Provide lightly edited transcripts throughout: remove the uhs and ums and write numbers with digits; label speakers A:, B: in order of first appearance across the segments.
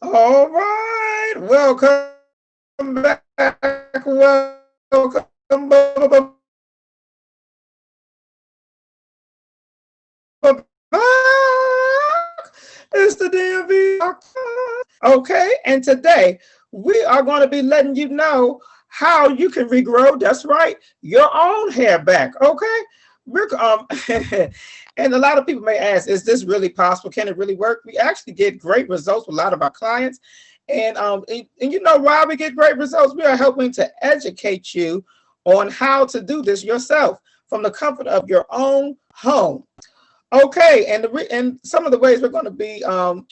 A: All right, welcome back. Welcome back. It's the DMV Doctor. Okay, and today we are going to be letting you know how you can regrow. That's right, your own hair back. Okay, we're and a lot of people may ask, is this really possible? Can it really work? We actually get great results with a lot of our clients. And you know why we get great results? We are helping to educate you on how to do this yourself from the comfort of your own home. Okay, and some of the ways we're going to be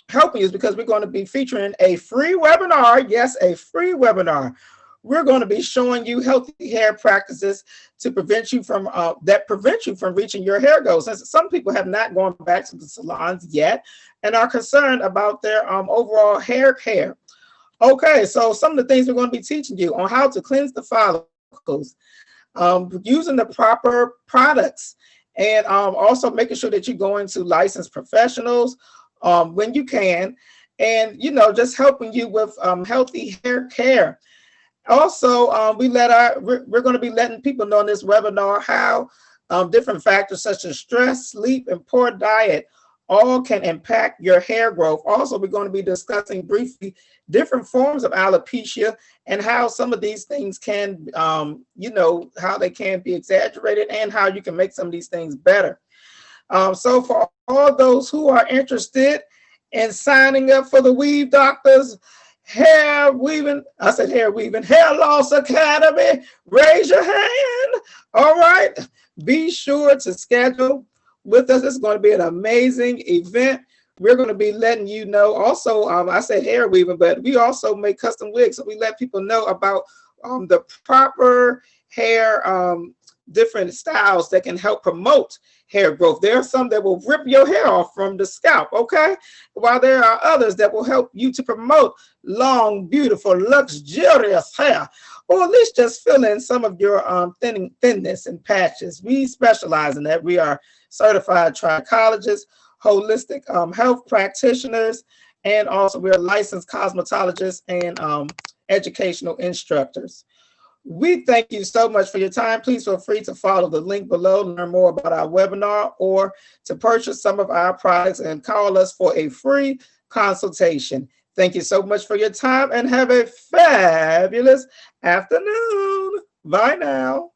A: helping you is because we're going to be featuring a free webinar. Yes, a free webinar. We're going to be showing you healthy hair practices to prevent you from reaching your hair goals. Since some people have not gone back to the salons yet and are concerned about their overall hair care. Okay, so some of the things we're going to be teaching you on how to cleanse the follicles, using the proper products, and also making sure that you're going to licensed professionals when you can, and just helping you with healthy hair care. Also, we're going to be letting people know in this webinar how different factors such as stress, sleep, and poor diet all can impact your hair growth. Also, we're going to be discussing briefly different forms of alopecia and how some of these things can, how they can be exaggerated and how you can make some of these things better. So for all those who are interested in signing up for the Weave Doctors Hair Loss Academy, raise your hand. All right. Be sure to schedule with us. It's going to be an amazing event. We're going to be letting you know also, I said hair weaving, but we also make custom wigs. So we let people know about the proper hair, different styles that can help promote hair growth. There are some that will rip your hair off from the scalp, okay? While there are others that will help you to promote long, beautiful, luxurious hair, or at least just fill in some of your thinness and patches. We specialize in that. We are certified trichologists, holistic health practitioners, and also we're licensed cosmetologists and educational instructors. We thank you so much for your time. Please feel free to follow the link below to learn more about our webinar or to purchase some of our products and call us for a free consultation. Thank you so much for your time and have a fabulous afternoon. Bye now.